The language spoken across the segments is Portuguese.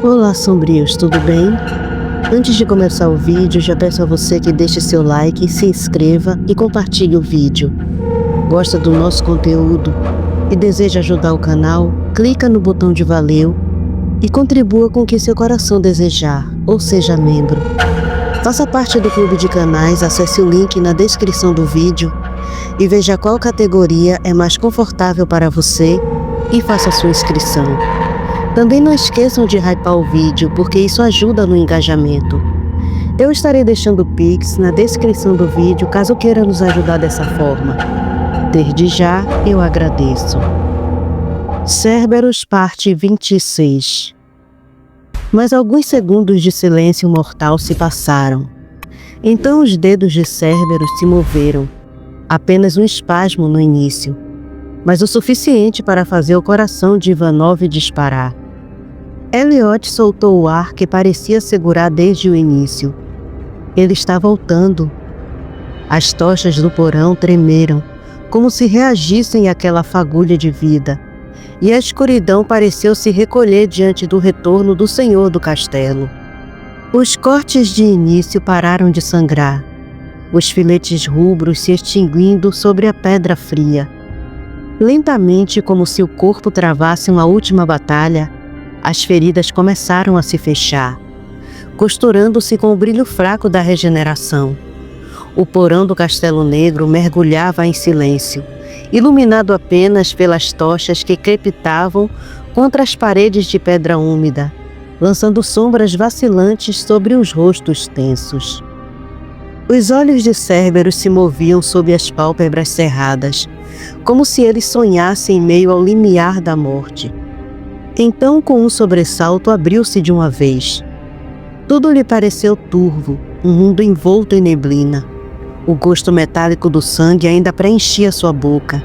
Olá, sombrios, tudo bem? Antes de começar o vídeo, já peço a você que deixe seu like, se inscreva e compartilhe o vídeo. Gosta do nosso conteúdo e deseja ajudar o canal? Clica no botão de valeu e contribua com o que seu coração desejar, ou seja membro. Faça parte do clube de canais, acesse o link na descrição do vídeo e veja qual categoria é mais confortável para você e faça sua inscrição. Também não esqueçam de hypar o vídeo, porque isso ajuda no engajamento. Eu estarei deixando o Pix na descrição do vídeo, caso queira nos ajudar dessa forma. Desde já, eu agradeço. Cerberus, parte 26. Mas alguns segundos de silêncio mortal se passaram. Então os dedos de Cerberus se moveram. Apenas um espasmo no início, mas o suficiente para fazer o coração de Ivanov disparar. Elliot soltou o ar que parecia segurar desde o início. Ele está voltando. As tochas do porão tremeram, como se reagissem àquela fagulha de vida, e a escuridão pareceu se recolher diante do retorno do senhor do castelo. Os cortes de início pararam de sangrar, os filetes rubros se extinguindo sobre a pedra fria. Lentamente, como se o corpo travasse uma última batalha, as feridas começaram a se fechar, costurando-se com o brilho fraco da regeneração. O porão do Castelo Negro mergulhava em silêncio, iluminado apenas pelas tochas que crepitavam contra as paredes de pedra úmida, lançando sombras vacilantes sobre os rostos tensos. Os olhos de Cerberus se moviam sob as pálpebras cerradas, como se ele sonhasse em meio ao limiar da morte. Então, com um sobressalto, abriu-se de uma vez. Tudo lhe pareceu turvo, um mundo envolto em neblina. O gosto metálico do sangue ainda preenchia sua boca,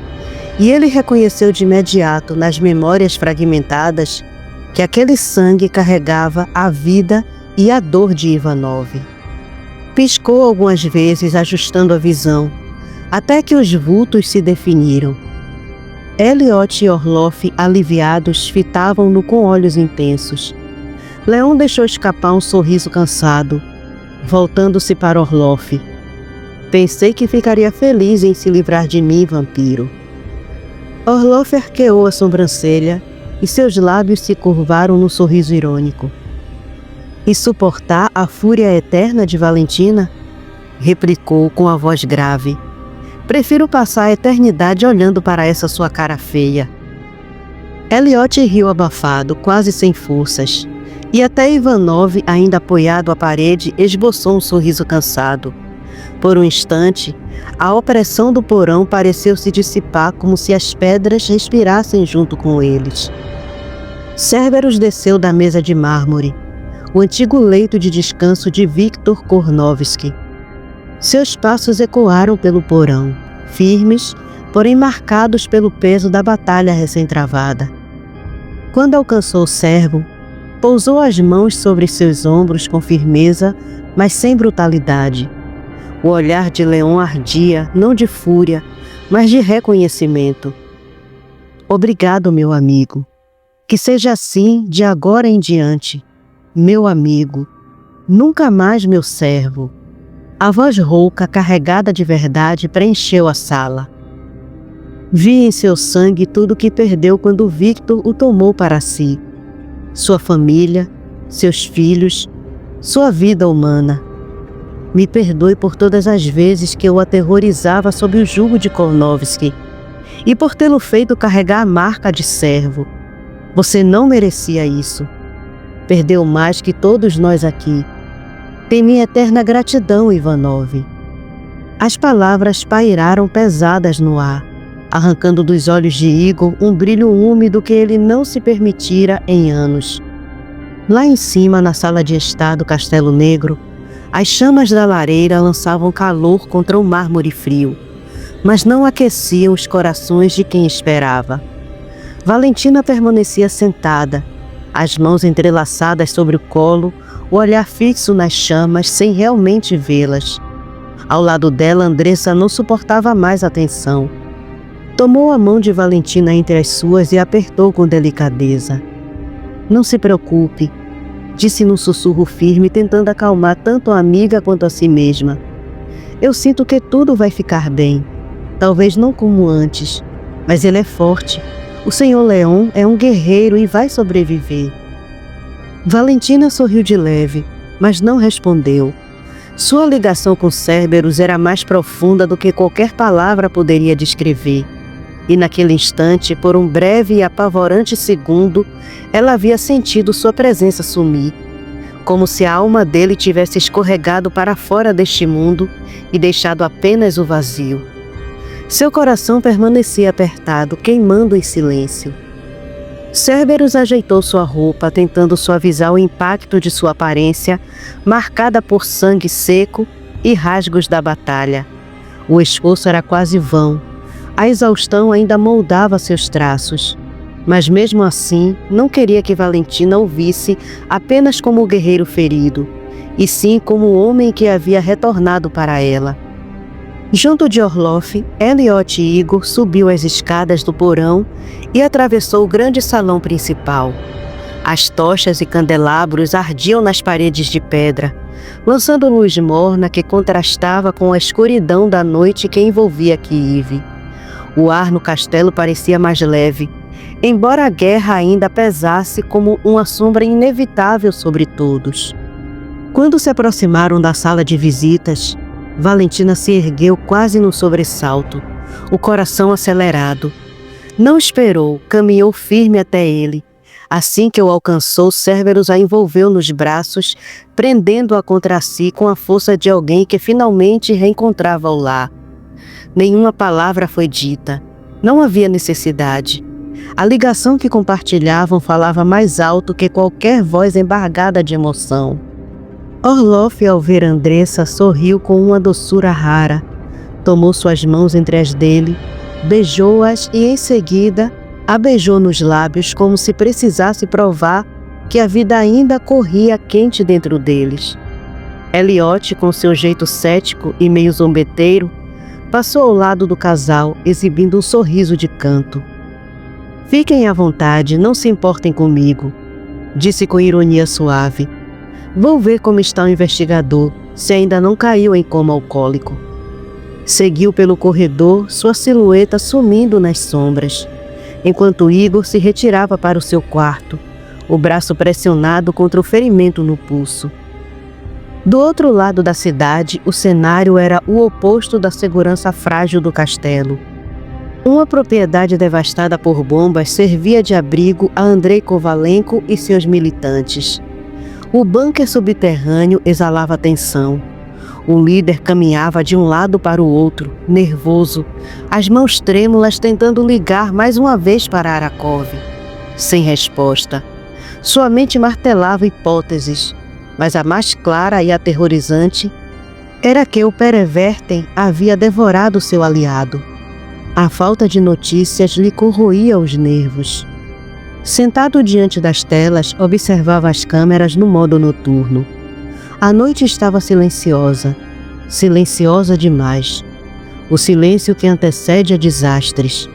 e ele reconheceu de imediato, nas memórias fragmentadas, que aquele sangue carregava a vida e a dor de Ivanov. Piscou algumas vezes, ajustando a visão, até que os vultos se definiram. Elliot e Orloff, aliviados, fitavam-no com olhos intensos. Leon deixou escapar um sorriso cansado, voltando-se para Orloff. Pensei que ficaria feliz em se livrar de mim, vampiro. Orloff arqueou a sobrancelha e seus lábios se curvaram num sorriso irônico. E suportar a fúria eterna de Valentina? Replicou com a voz grave. Prefiro passar a eternidade olhando para essa sua cara feia. Elliot riu abafado, quase sem forças, e até Ivanov, ainda apoiado à parede, esboçou um sorriso cansado. Por um instante, a opressão do porão pareceu se dissipar como se as pedras respirassem junto com eles. Cerberus desceu da mesa de mármore, o antigo leito de descanso de Viktor Kornovsky. Seus passos ecoaram pelo porão, firmes, porém marcados pelo peso da batalha recém-travada. Quando alcançou o servo, pousou as mãos sobre seus ombros com firmeza, mas sem brutalidade. O olhar de Leon ardia, não de fúria, mas de reconhecimento. Obrigado, meu amigo. Que seja assim de agora em diante. Meu amigo. Nunca mais meu servo. A voz rouca, carregada de verdade, preencheu a sala. Vi em seu sangue tudo o que perdeu quando Victor o tomou para si. Sua família, seus filhos, sua vida humana. Me perdoe por todas as vezes que eu o aterrorizava sob o jugo de Kornovsky e por tê-lo feito carregar a marca de servo. Você não merecia isso. Perdeu mais que todos nós aqui. Tem minha eterna gratidão, Ivanov. As palavras pairaram pesadas no ar, arrancando dos olhos de Igor um brilho úmido que ele não se permitira em anos. Lá em cima, na sala de estar do Castelo Negro, as chamas da lareira lançavam calor contra o mármore frio, mas não aqueciam os corações de quem esperava. Valentina permanecia sentada, as mãos entrelaçadas sobre o colo, o olhar fixo nas chamas sem realmente vê-las. Ao lado dela, Andressa não suportava mais a tensão. Tomou a mão de Valentina entre as suas e apertou com delicadeza. Não se preocupe, disse num sussurro firme, tentando acalmar tanto a amiga quanto a si mesma. Eu sinto que tudo vai ficar bem. Talvez não como antes, mas ele é forte. O Senhor Leon é um guerreiro e vai sobreviver. Valentina sorriu de leve, mas não respondeu. Sua ligação com Cerberus era mais profunda do que qualquer palavra poderia descrever. E naquele instante, por um breve e apavorante segundo, ela havia sentido sua presença sumir, como se a alma dele tivesse escorregado para fora deste mundo e deixado apenas o vazio. Seu coração permanecia apertado, queimando em silêncio. Cerberus ajeitou sua roupa, tentando suavizar o impacto de sua aparência, marcada por sangue seco e rasgos da batalha. O esforço era quase vão. A exaustão ainda moldava seus traços. Mas mesmo assim, não queria que Valentina o visse apenas como o guerreiro ferido, e sim como o homem que havia retornado para ela. Junto de Orloff, Eliot e Igor subiu as escadas do porão e atravessou o grande salão principal. As tochas e candelabros ardiam nas paredes de pedra, lançando luz morna que contrastava com a escuridão da noite que envolvia Kiev. O ar no castelo parecia mais leve, embora a guerra ainda pesasse como uma sombra inevitável sobre todos. Quando se aproximaram da sala de visitas, Valentina se ergueu quase no sobressalto, o coração acelerado. Não esperou, caminhou firme até ele. Assim que o alcançou, Cerberus a envolveu nos braços, prendendo-a contra si com a força de alguém que finalmente reencontrava o lar. Nenhuma palavra foi dita. Não havia necessidade. A ligação que compartilhavam falava mais alto que qualquer voz embargada de emoção. Orloff, ao ver Andressa, sorriu com uma doçura rara. Tomou suas mãos entre as dele, beijou-as e, em seguida, a beijou nos lábios como se precisasse provar que a vida ainda corria quente dentro deles. Eliot, com seu jeito cético e meio zombeteiro, passou ao lado do casal, exibindo um sorriso de canto. Fiquem à vontade, não se importem comigo, disse com ironia suave. Vou ver como está o investigador, se ainda não caiu em coma alcoólico. Seguiu pelo corredor, sua silhueta sumindo nas sombras, enquanto Igor se retirava para o seu quarto, o braço pressionado contra o ferimento no pulso. Do outro lado da cidade, o cenário era o oposto da segurança frágil do castelo. Uma propriedade devastada por bombas servia de abrigo a Andrei Kovalenko e seus militantes. O bunker subterrâneo exalava tensão. O líder caminhava de um lado para o outro, nervoso, as mãos trêmulas tentando ligar mais uma vez para Arakov. Sem resposta. Sua mente martelava hipóteses, mas a mais clara e aterrorizante era que o Pereverten havia devorado seu aliado. A falta de notícias lhe corroía os nervos. Sentado diante das telas, observava as câmeras no modo noturno. A noite estava silenciosa, silenciosa demais. O silêncio que antecede a desastres.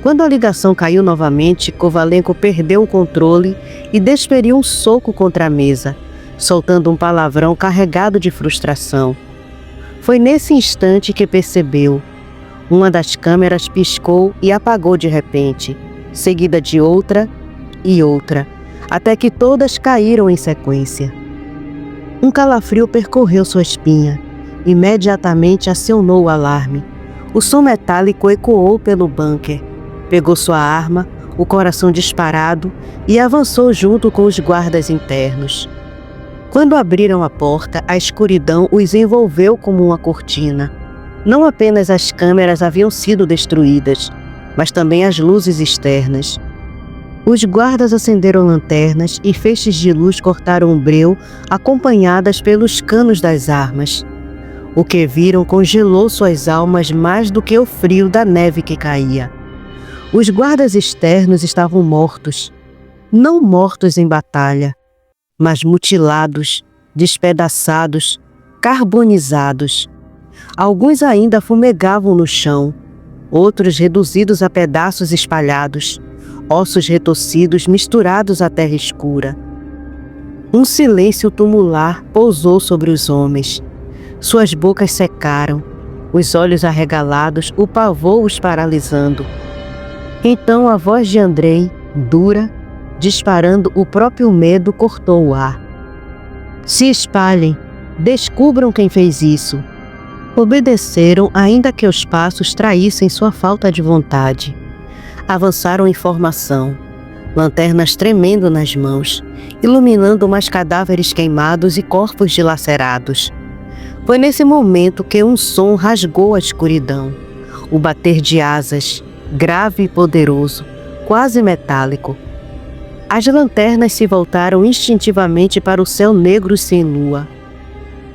Quando a ligação caiu novamente, Kovalenko perdeu o controle e desferiu um soco contra a mesa, soltando um palavrão carregado de frustração. Foi nesse instante que percebeu. Uma das câmeras piscou e apagou de repente, seguida de outra e outra, até que todas caíram em sequência. Um calafrio percorreu sua espinha. Imediatamente acionou o alarme. O som metálico ecoou pelo bunker. Pegou sua arma, o coração disparado, e avançou junto com os guardas internos. Quando abriram a porta, a escuridão os envolveu como uma cortina. Não apenas as câmeras haviam sido destruídas, mas também as luzes externas. Os guardas acenderam lanternas e feixes de luz cortaram o breu, acompanhadas pelos canos das armas. O que viram congelou suas almas mais do que o frio da neve que caía. Os guardas externos estavam mortos. Não mortos em batalha, mas mutilados, despedaçados, carbonizados. Alguns ainda fumegavam no chão, outros reduzidos a pedaços espalhados, ossos retorcidos misturados à terra escura. Um silêncio tumular pousou sobre os homens. Suas bocas secaram, os olhos arregalados, o pavor os paralisando. Então a voz de Andrei, dura, disparando o próprio medo, cortou o ar. Se espalhem, descubram quem fez isso. Obedeceram, ainda que os passos traíssem sua falta de vontade. Avançaram em formação, lanternas tremendo nas mãos, iluminando mais cadáveres queimados e corpos dilacerados. Foi nesse momento que um som rasgou a escuridão. O bater de asas, grave e poderoso, quase metálico. As lanternas se voltaram instintivamente para o céu negro sem lua.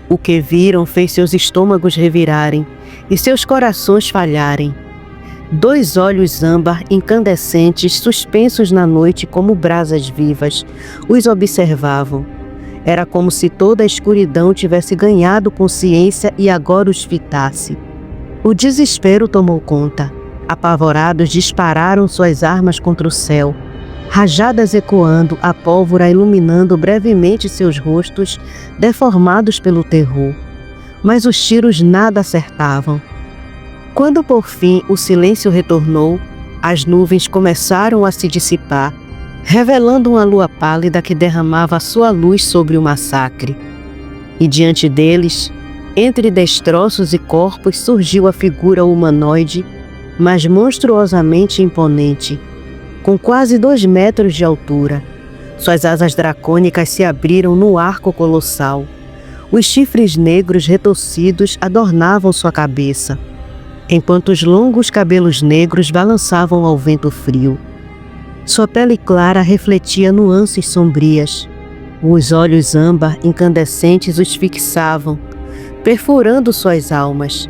O que viram fez seus estômagos revirarem e seus corações falharem. 2 olhos âmbar incandescentes, suspensos na noite como brasas vivas, os observavam. Era como se toda a escuridão tivesse ganhado consciência e agora os fitasse. O desespero tomou conta. Apavorados, dispararam suas armas contra o céu. Rajadas ecoando, a pólvora iluminando brevemente seus rostos, deformados pelo terror. Mas os tiros nada acertavam. Quando por fim o silêncio retornou, as nuvens começaram a se dissipar, revelando uma lua pálida que derramava sua luz sobre o massacre. E diante deles, entre destroços e corpos, surgiu a figura humanoide, mas monstruosamente imponente, com quase 2 metros de altura. Suas asas dracônicas se abriram no arco colossal. Os chifres negros retorcidos adornavam sua cabeça, enquanto os longos cabelos negros balançavam ao vento frio. Sua pele clara refletia nuances sombrias. Os olhos âmbar incandescentes os fixavam, perfurando suas almas.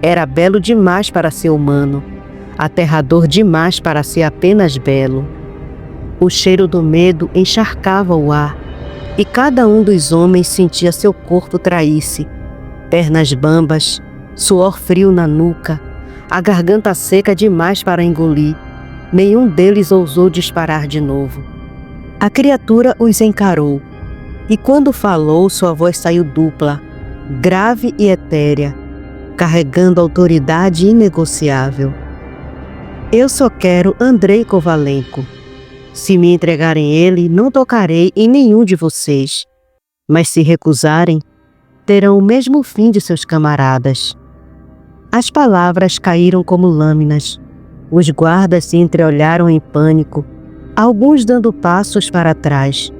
Era belo demais para ser humano, aterrador demais para ser apenas belo. O cheiro do medo encharcava o ar, e cada um dos homens sentia seu corpo trair-se. Pernas bambas, suor frio na nuca, a garganta seca demais para engolir. Nenhum deles ousou disparar de novo. A criatura os encarou, e quando falou, sua voz saiu dupla, grave e etérea, carregando autoridade inegociável. Eu só quero Andrei Kovalenko. Se me entregarem ele, não tocarei em nenhum de vocês. Mas se recusarem, terão o mesmo fim de seus camaradas. As palavras caíram como lâminas. Os guardas se entreolharam em pânico, alguns dando passos para trás.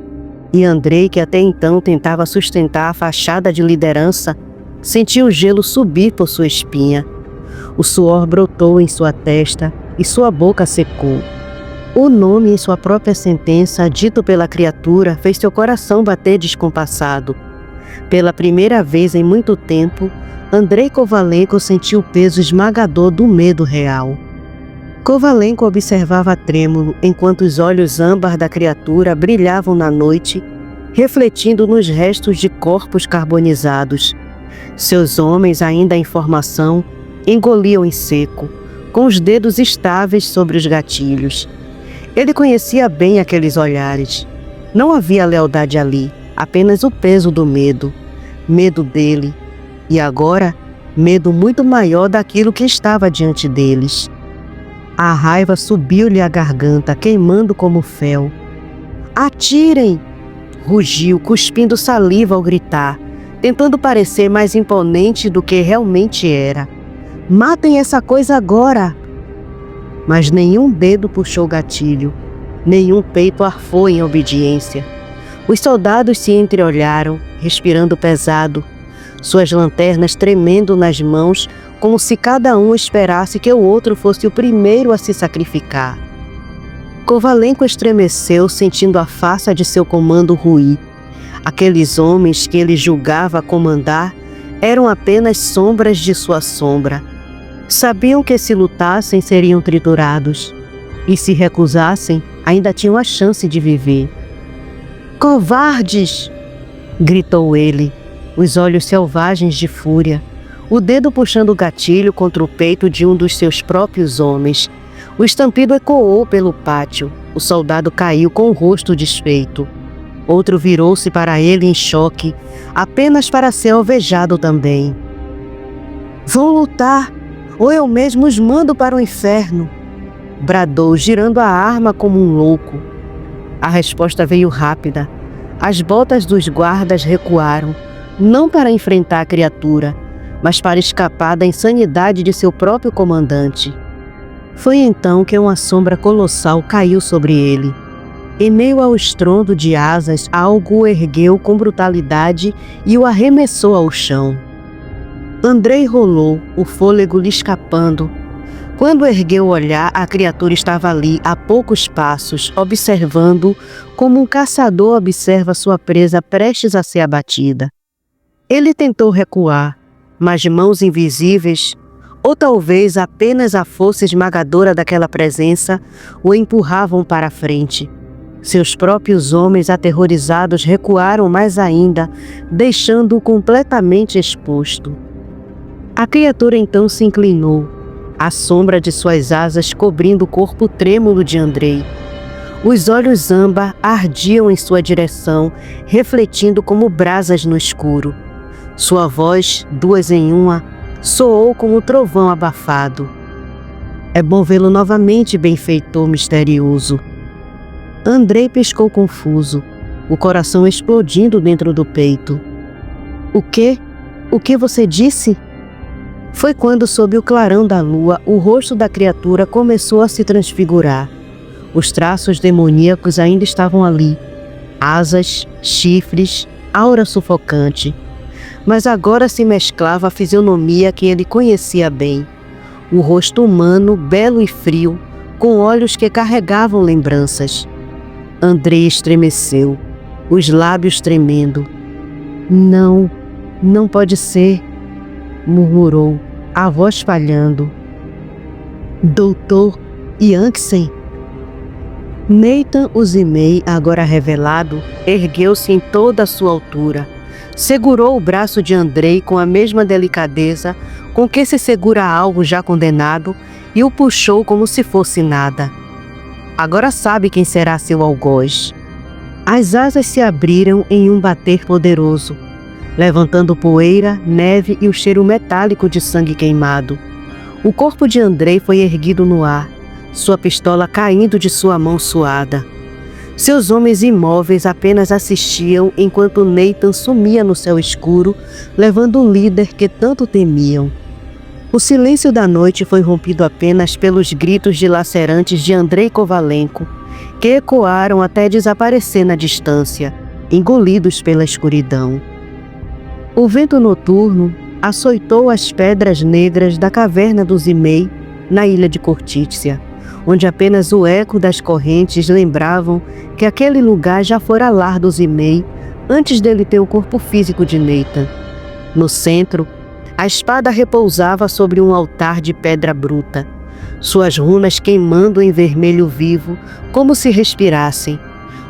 E Andrei, que até então tentava sustentar a fachada de liderança, sentiu o gelo subir por sua espinha. O suor brotou em sua testa e sua boca secou. O nome em sua própria sentença, dito pela criatura, fez seu coração bater descompassado. Pela primeira vez em muito tempo, Andrei Kovalenko sentiu o peso esmagador do medo real. Kovalenko observava trêmulo, enquanto os olhos âmbar da criatura brilhavam na noite, refletindo nos restos de corpos carbonizados. Seus homens, ainda em formação, engoliam em seco, com os dedos estáveis sobre os gatilhos. Ele conhecia bem aqueles olhares. Não havia lealdade ali, apenas o peso do medo. Medo dele. E agora, medo muito maior daquilo que estava diante deles. A raiva subiu-lhe à garganta, queimando como fel. Atirem! Rugiu, cuspindo saliva ao gritar, tentando parecer mais imponente do que realmente era. Matem essa coisa agora! Mas nenhum dedo puxou o gatilho, nenhum peito arfou em obediência. Os soldados se entreolharam, respirando pesado, suas lanternas tremendo nas mãos, como se cada um esperasse que o outro fosse o primeiro a se sacrificar. Kovalenko estremeceu, sentindo a farsa de seu comando ruir. Aqueles homens que ele julgava comandar eram apenas sombras de sua sombra. Sabiam que se lutassem seriam triturados, e se recusassem, ainda tinham a chance de viver. Covardes! Gritou ele, os olhos selvagens de fúria, o dedo puxando o gatilho contra o peito de um dos seus próprios homens. O estampido ecoou pelo pátio. O soldado caiu com o rosto desfeito. Outro virou-se para ele em choque, apenas para ser alvejado também. Vão lutar, ou eu mesmo os mando para o inferno, bradou, girando a arma como um louco. A resposta veio rápida. As botas dos guardas recuaram, não para enfrentar a criatura, mas para escapar da insanidade de seu próprio comandante. Foi então que uma sombra colossal caiu sobre ele. Em meio ao estrondo de asas, algo o ergueu com brutalidade e o arremessou ao chão. Andrei rolou, o fôlego lhe escapando. Quando ergueu o olhar, a criatura estava ali, a poucos passos, observando como um caçador observa sua presa prestes a ser abatida. Ele tentou recuar, mas mãos invisíveis, ou talvez apenas a força esmagadora daquela presença, o empurravam para a frente. Seus próprios homens aterrorizados recuaram mais ainda, deixando-o completamente exposto. A criatura então se inclinou, a sombra de suas asas cobrindo o corpo trêmulo de Andrei. Os olhos âmbar ardiam em sua direção, refletindo como brasas no escuro. Sua voz, duas em uma, soou como um trovão abafado. É bom vê-lo novamente, benfeitor misterioso. Andrei piscou confuso, o coração explodindo dentro do peito. O quê? O que você disse? Foi quando, sob o clarão da lua, o rosto da criatura começou a se transfigurar. Os traços demoníacos ainda estavam ali. Asas, chifres, aura sufocante. Mas agora se mesclava a fisionomia que ele conhecia bem. O rosto humano, belo e frio, com olhos que carregavam lembranças. Andrei estremeceu, os lábios tremendo. Não, não pode ser, murmurou, a voz falhando. Doutor Yanksen? Nathan Uzimei, agora revelado, ergueu-se em toda a sua altura. Segurou o braço de Andrei com a mesma delicadeza com que se segura algo já condenado e o puxou como se fosse nada. Agora sabe quem será seu algoz. As asas se abriram em um bater poderoso, levantando poeira, neve e o cheiro metálico de sangue queimado. O corpo de Andrei foi erguido no ar, sua pistola caindo de sua mão suada. Seus homens imóveis apenas assistiam enquanto Nathan sumia no céu escuro, levando o líder que tanto temiam. O silêncio da noite foi rompido apenas pelos gritos dilacerantes de Andrei Kovalenko, que ecoaram até desaparecer na distância, engolidos pela escuridão. O vento noturno açoitou as pedras negras da caverna do Zimei, na ilha de Cortícia, onde apenas o eco das correntes lembravam que aquele lugar já fora lar do Zimei antes dele ter o corpo físico de Nathan. No centro, a espada repousava sobre um altar de pedra bruta, suas runas queimando em vermelho vivo, como se respirassem.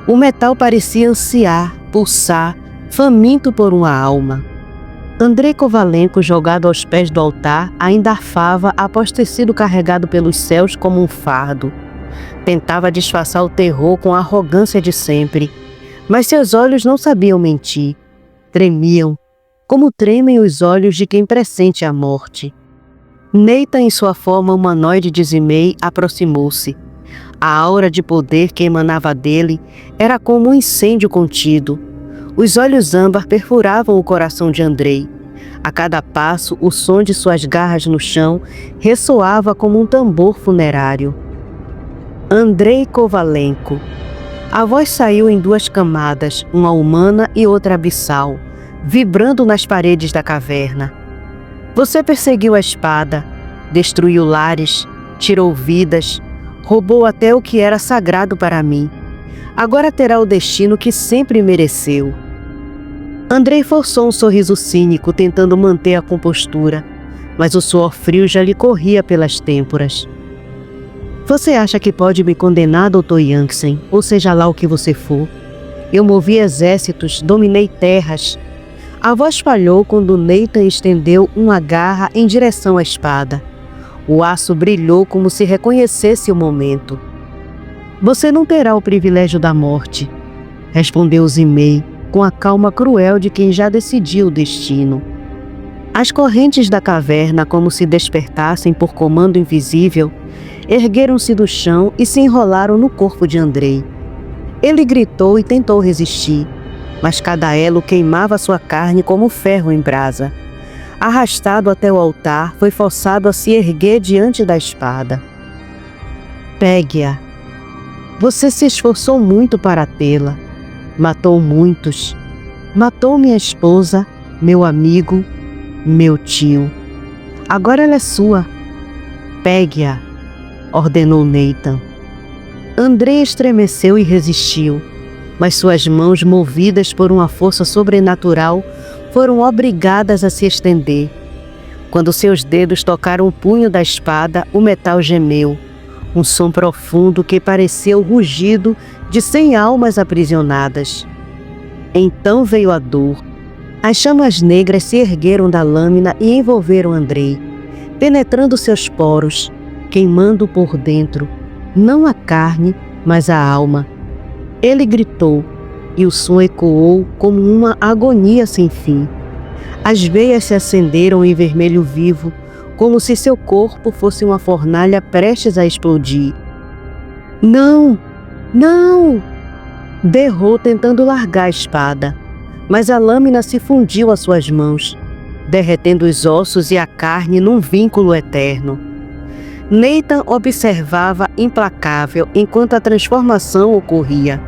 O metal parecia ansiar, pulsar, faminto por uma alma. Andrei Kovalenko, jogado aos pés do altar, ainda arfava após ter sido carregado pelos céus como um fardo. Tentava disfarçar o terror com a arrogância de sempre, mas seus olhos não sabiam mentir. Tremiam, como tremem os olhos de quem pressente a morte. Nathan, em sua forma humanoide de Zimei, aproximou-se. A aura de poder que emanava dele era como um incêndio contido. Os olhos âmbar perfuravam o coração de Andrei. A cada passo, o som de suas garras no chão ressoava como um tambor funerário. Andrei Kovalenko. A voz saiu em duas camadas, uma humana e outra abissal, vibrando nas paredes da caverna. Você perseguiu a espada, destruiu lares, tirou vidas, roubou até o que era sagrado para mim. Agora terá o destino que sempre mereceu. Andrei forçou um sorriso cínico, tentando manter a compostura, mas o suor frio já lhe corria pelas têmporas. Você acha que pode me condenar, Dr. Yanksen, ou seja lá o que você for? Eu movi exércitos, dominei terras. A voz falhou quando Nathan estendeu uma garra em direção à espada. O aço brilhou como se reconhecesse o momento. Você não terá o privilégio da morte, respondeu Zimei, com a calma cruel de quem já decidiu o destino. As correntes da caverna, como se despertassem por comando invisível, ergueram-se do chão e se enrolaram no corpo de Andrei. Ele gritou e tentou resistir, mas cada elo queimava sua carne como ferro em brasa. Arrastado até o altar, foi forçado a se erguer diante da espada. Pegue-a. Você se esforçou muito para tê-la. Matou muitos. Matou minha esposa, meu amigo, meu tio. Agora ela é sua. Pegue-a, ordenou Nathan. Andrei estremeceu e resistiu, mas suas mãos, movidas por uma força sobrenatural, foram obrigadas a se estender. Quando seus dedos tocaram o punho da espada, o metal gemeu, um som profundo que parecia o rugido de 100 almas aprisionadas. Então veio a dor. As chamas negras se ergueram da lâmina e envolveram Andrei, penetrando seus poros, queimando por dentro, não a carne, mas a alma. Ele gritou, e o som ecoou como uma agonia sem fim. As veias se acenderam em vermelho vivo, como se seu corpo fosse uma fornalha prestes a explodir. Não! Não! Berrou tentando largar a espada, mas a lâmina se fundiu às suas mãos, derretendo os ossos e a carne num vínculo eterno. Nathan observava implacável enquanto a transformação ocorria.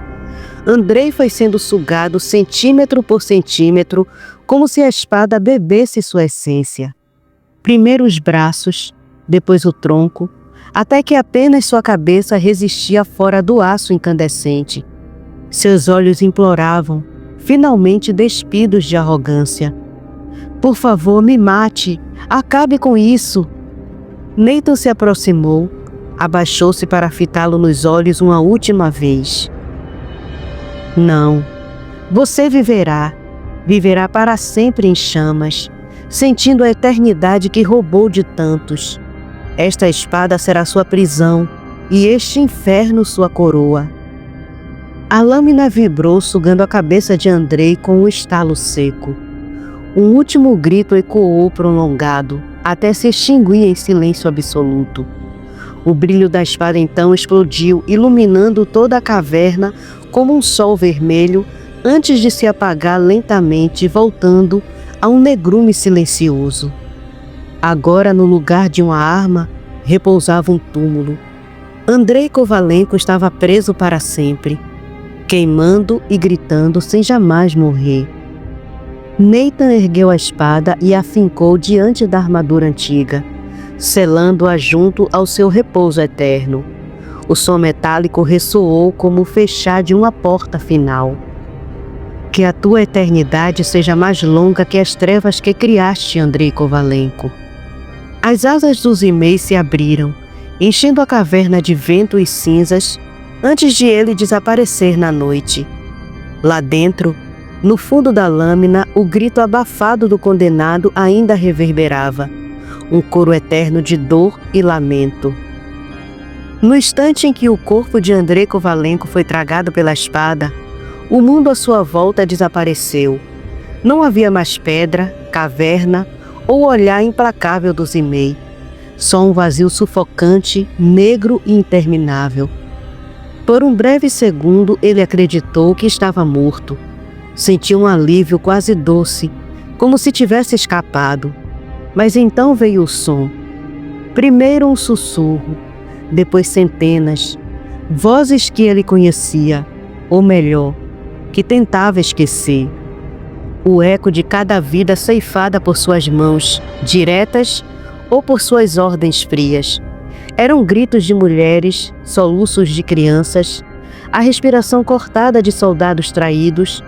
Andrei foi sendo sugado centímetro por centímetro, como se a espada bebesse sua essência. Primeiro os braços, depois o tronco, até que apenas sua cabeça resistia fora do aço incandescente. Seus olhos imploravam, finalmente despidos de arrogância. Por favor, me mate, acabe com isso. Nathan se aproximou, abaixou-se para fitá-lo nos olhos uma última vez. Não, você viverá para sempre em chamas, sentindo a eternidade que roubou de tantos. Esta espada será sua prisão e este inferno sua coroa. A lâmina vibrou, sugando a cabeça de Andrei com um estalo seco. Um último grito ecoou prolongado, até se extinguir em silêncio absoluto. O brilho da espada então explodiu, iluminando toda a caverna como um sol vermelho, antes de se apagar lentamente, voltando a um negrume silencioso. Agora, no lugar de uma arma, repousava um túmulo. Andrei Kovalenko estava preso para sempre, queimando e gritando sem jamais morrer. Nathan ergueu a espada e a fincou diante da armadura antiga, selando-a junto ao seu repouso eterno. O som metálico ressoou como o fechar de uma porta final. Que a tua eternidade seja mais longa que as trevas que criaste, Andrei Kovalenko. As asas do Zimei se abriram, enchendo a caverna de vento e cinzas, antes de ele desaparecer na noite. Lá dentro, no fundo da lâmina, o grito abafado do condenado ainda reverberava, um coro eterno de dor e lamento. No instante em que o corpo de Andrei Kovalenko foi tragado pela espada, o mundo à sua volta desapareceu. Não havia mais pedra, caverna ou olhar implacável do Zimei. Só um vazio sufocante, negro e interminável. Por um breve segundo, ele acreditou que estava morto. Sentiu um alívio quase doce, como se tivesse escapado. Mas então veio o som. Primeiro um sussurro, depois centenas, vozes que ele conhecia, ou melhor, que tentava esquecer. O eco de cada vida ceifada por suas mãos, diretas ou por suas ordens frias. Eram gritos de mulheres, soluços de crianças, a respiração cortada de soldados traídos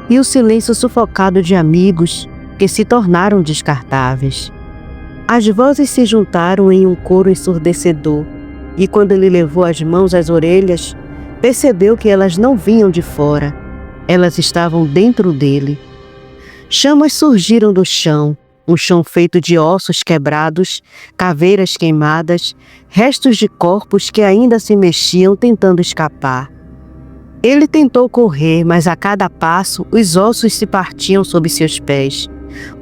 e o silêncio sufocado de amigos que se tornaram descartáveis. As vozes se juntaram em um coro ensurdecedor, e quando ele levou as mãos às orelhas, percebeu que elas não vinham de fora, elas estavam dentro dele. Chamas surgiram do chão, um chão feito de ossos quebrados, caveiras queimadas, restos de corpos que ainda se mexiam tentando escapar. Ele tentou correr, mas a cada passo os ossos se partiam sob seus pés.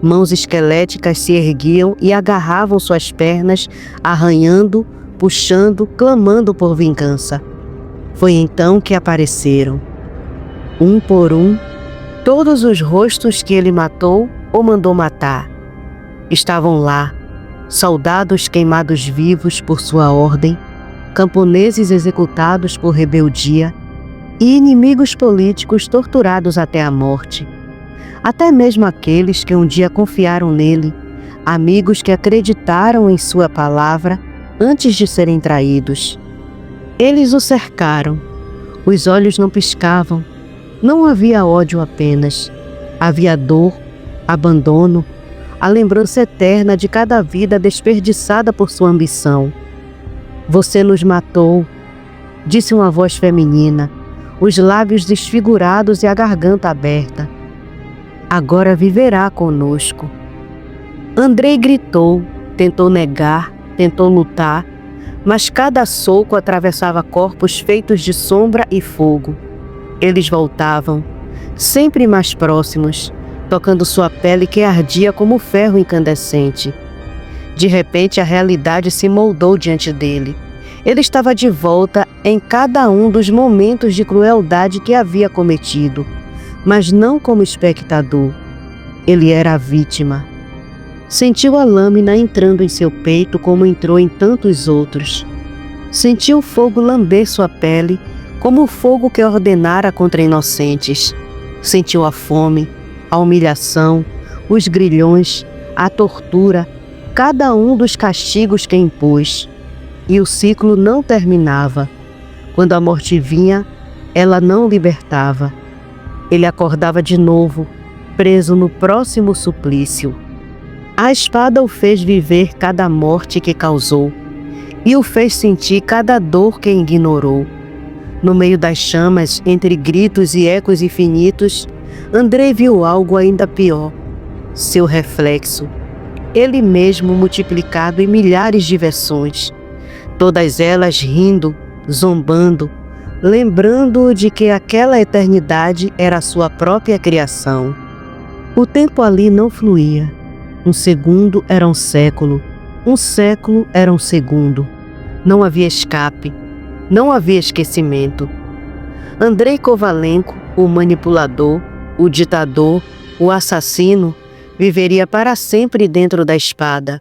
Mãos esqueléticas se erguiam e agarravam suas pernas, arranhando, puxando, clamando por vingança. Foi então que apareceram, um por um, todos os rostos que ele matou ou mandou matar. Estavam lá, soldados queimados vivos por sua ordem, camponeses executados por rebeldia e inimigos políticos torturados até a morte. Até mesmo aqueles que um dia confiaram nele, amigos que acreditaram em sua palavra antes de serem traídos. Eles o cercaram, os olhos não piscavam, não havia ódio apenas, havia dor, abandono, a lembrança eterna de cada vida desperdiçada por sua ambição. Você nos matou, disse uma voz feminina, os lábios desfigurados e a garganta aberta. Agora viverá conosco. Andrei gritou, tentou negar, tentou lutar, mas cada soco atravessava corpos feitos de sombra e fogo. Eles voltavam, sempre mais próximos, tocando sua pele que ardia como ferro incandescente. De repente, a realidade se moldou diante dele. Ele estava de volta em cada um dos momentos de crueldade que havia cometido, mas não como espectador. Ele era a vítima. Sentiu a lâmina entrando em seu peito como entrou em tantos outros. Sentiu o fogo lamber sua pele como o fogo que ordenara contra inocentes. Sentiu a fome, a humilhação, os grilhões, a tortura, cada um dos castigos que impôs. E o ciclo não terminava. Quando a morte vinha, ela não libertava. Ele acordava de novo, preso no próximo suplício. A espada o fez viver cada morte que causou e o fez sentir cada dor que ignorou. No meio das chamas, entre gritos e ecos infinitos, Andrei viu algo ainda pior, seu reflexo, ele mesmo multiplicado em milhares de versões, todas elas rindo, zombando, lembrando-o de que aquela eternidade era a sua própria criação. O tempo ali não fluía. Um segundo era um século era um segundo. Não havia escape, não havia esquecimento. Andrei Kovalenko, o manipulador, o ditador, o assassino, viveria para sempre dentro da espada,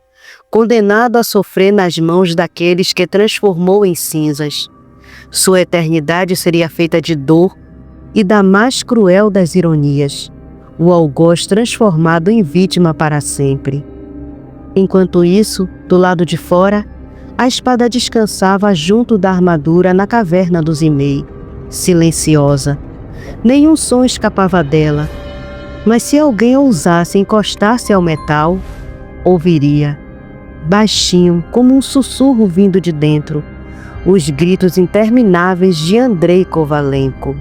condenado a sofrer nas mãos daqueles que transformou em cinzas. Sua eternidade seria feita de dor e da mais cruel das ironias, o algoz transformado em vítima para sempre. Enquanto isso, do lado de fora, a espada descansava junto da armadura na caverna do Zimei, silenciosa. Nenhum som escapava dela, mas se alguém ousasse encostar-se ao metal, ouviria, baixinho, como um sussurro vindo de dentro, os gritos intermináveis de Andrei Kovalenko.